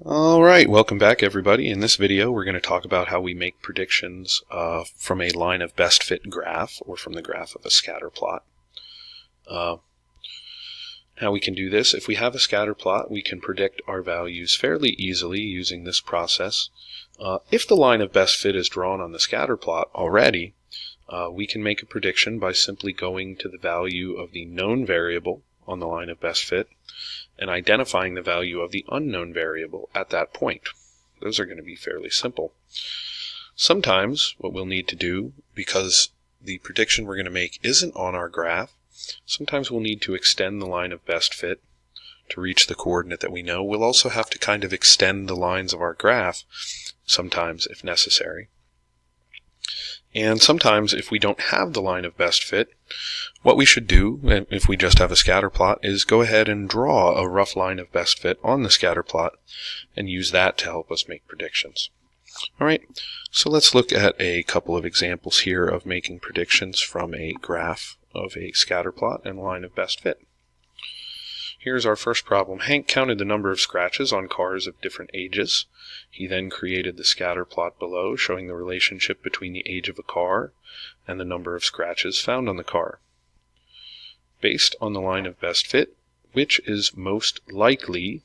Alright, welcome back everybody. In this video we're going to talk about how we make predictions from a line of best fit graph or from the graph of a scatter plot. How we can do this: if we have a scatter plot, we can predict our values fairly easily using this process. If the line of best fit is drawn on the scatter plot already, we can make a prediction by simply going to the value of the known variable on the line of best fit and identifying the value of the unknown variable at that point. Those are going to be fairly simple. Sometimes what we'll need to do, because the prediction we're going to make isn't on our graph, sometimes we'll need to extend the line of best fit to reach the coordinate that we know. We'll also have to kind of extend the lines of our graph sometimes if necessary. And sometimes if we don't have the line of best fit, what we should do, if we just have a scatter plot, is go ahead and draw a rough line of best fit on the scatter plot and use that to help us make predictions. Alright, so let's look at a couple of examples here of making predictions from a graph of a scatter plot and line of best fit. Here's our first problem. Hank counted the number of scratches on cars of different ages. He then created the scatter plot below, showing the relationship between the age of a car and the number of scratches found on the car. Based on the line of best fit, which is most likely,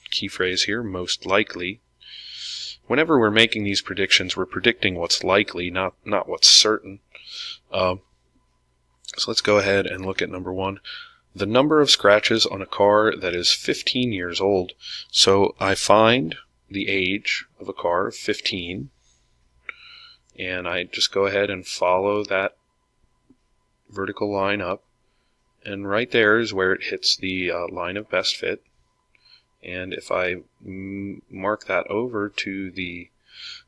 key phrase here, most likely. Whenever we're making these predictions, we're predicting what's likely, not what's certain. So let's go ahead and look at number one. The number of scratches on a car that is 15 years old. So I find the age of a car of 15, and I just go ahead and follow that vertical line up, and right there is where it hits the line of best fit. And if I mark that over to the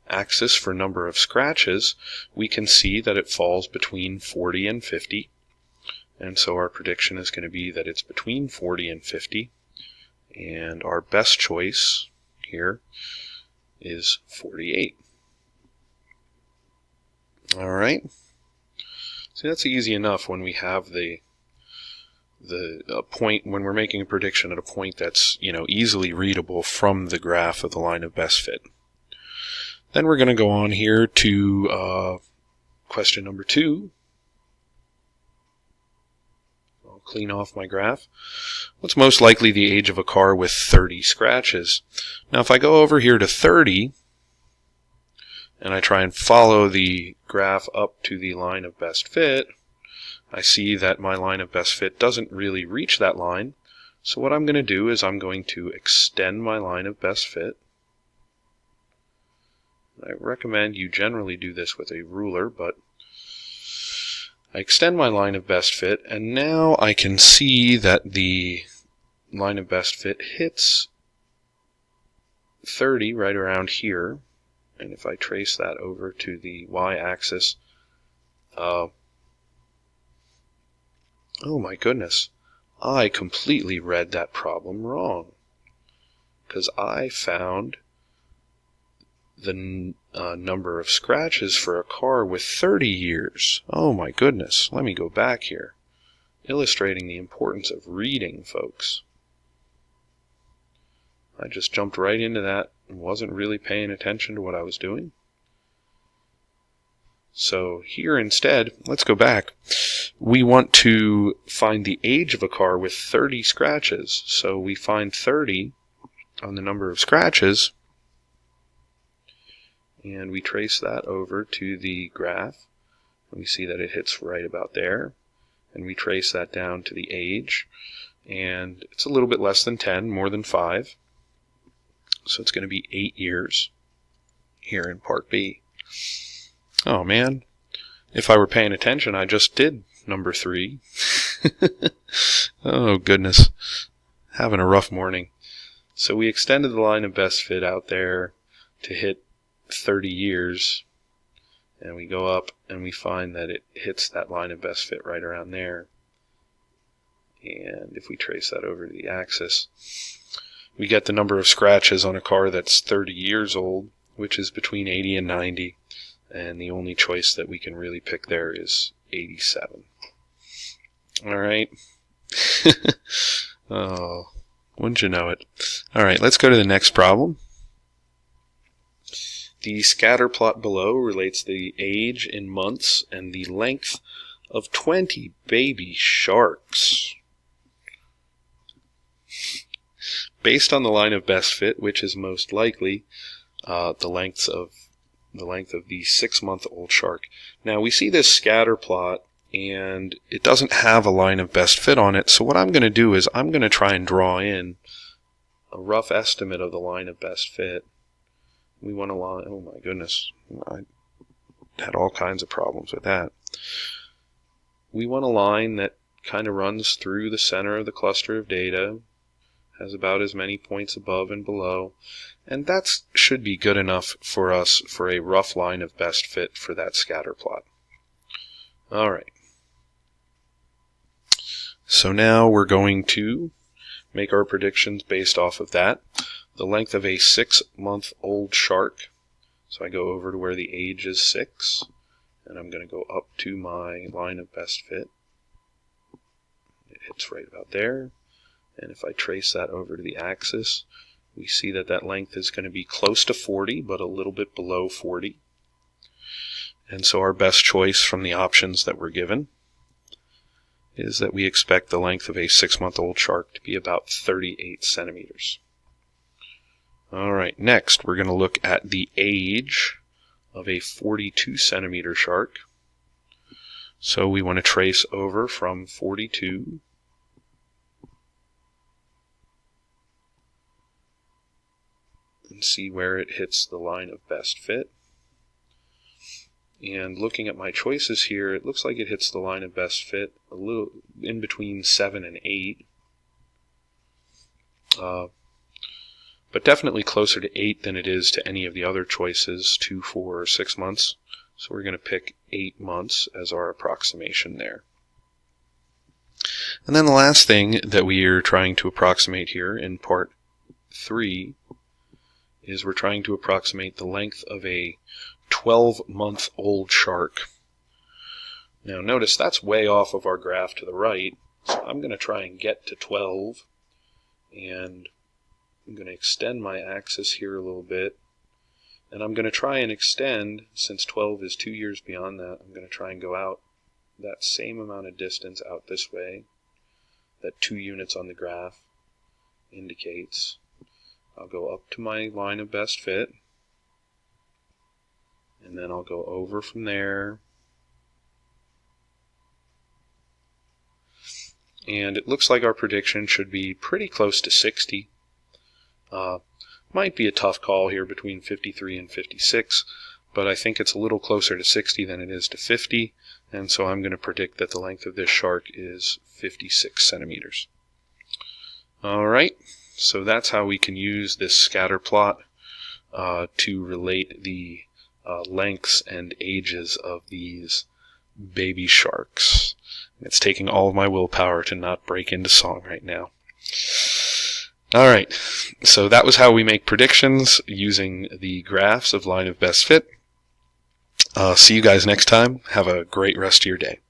axis for number of scratches, we can see that it falls between 40 and 50. And so our prediction is going to be that it's between 40 and 50. And our best choice here is 48. Alright. So that's easy enough when we have the point, when we're making a prediction at a point that's, easily readable from the graph of the line of best fit. Then we're going to go on here to question number 2. Clean off my graph. What's most likely the age of a car with 30 scratches? Now if I go over here to 30 and I try and follow the graph up to the line of best fit, I see that my line of best fit doesn't really reach that line. So what I'm going to do is I'm going to extend my line of best fit. I recommend you generally do this with a ruler, but I extend my line of best fit, and now I can see that the line of best fit hits 30 right around here. And if I trace that over to the y-axis, oh my goodness, I completely read that problem wrong, because I found the number of scratches for a car with 30 years. Oh my goodness, let me go back here. Illustrating the importance of reading, folks. I just jumped right into that and wasn't really paying attention to what I was doing. So here instead, let's go back. We want to find the age of a car with 30 scratches. So we find 30 on the number of scratches, and we trace that over to the graph, and we see that it hits right about there. And we trace that down to the age, and it's a little bit less than 10, more than 5. So it's going to be 8 years here in part B. Oh man, if I were paying attention, I just did number 3. Oh goodness, having a rough morning. So we extended the line of best fit out there to hit 30 years, and we go up and we find that it hits that line of best fit right around there. And if we trace that over to the axis, we get the number of scratches on a car that's 30 years old, which is between 80 and 90, and the only choice that we can really pick there is 87. Alright. Oh, wouldn't you know it. Alright, let's go to the next problem. The scatter plot below relates the age in months and the length of 20 baby sharks. Based on the line of best fit, which is most likely the length of the 6-month-old shark. Now we see this scatter plot and it doesn't have a line of best fit on it, so what I'm going to do is I'm going to try and draw in a rough estimate of the line of best fit. We want a line, oh my goodness, I had all kinds of problems with that. We want a line that kind of runs through the center of the cluster of data, has about as many points above and below, and that should be good enough for us for a rough line of best fit for that scatter plot. Alright, so now we're going to make our predictions based off of that. The length of a 6-month-old shark, so I go over to where the age is 6, and I'm going to go up to my line of best fit. It hits right about there, and if I trace that over to the axis, we see that that length is going to be close to 40, but a little bit below 40. And so our best choice from the options that we're given is that we expect the length of a 6-month-old shark to be about 38 centimeters. Alright, next we're going to look at the age of a 42 centimeter shark. So we want to trace over from 42 and see where it hits the line of best fit. And looking at my choices here, it looks like it hits the line of best fit a little in between 7 and 8. But definitely closer to 8 than it is to any of the other choices, 2, 4, or 6 months. So we're going to pick 8 months as our approximation there. And then the last thing that we are trying to approximate here in part 3 is we're trying to approximate the length of a 12-month-old shark. Now notice that's way off of our graph to the right, so I'm going to try and get to 12, and I'm going to extend my axis here a little bit, and I'm going to try and extend, since 12 is 2 years beyond that, I'm going to try and go out that same amount of distance out this way that 2 units on the graph indicates. I'll go up to my line of best fit, and then I'll go over from there, and it looks like our prediction should be pretty close to 60. Might be a tough call here between 53 and 56, but I think it's a little closer to 60 than it is to 50, and so I'm going to predict that the length of this shark is 56 centimeters. Alright, so that's how we can use this scatter plot to relate the lengths and ages of these baby sharks. It's taking all of my willpower to not break into song right now. Alright, so that was how we make predictions using the graphs of line of best fit. See you guys next time. Have a great rest of your day.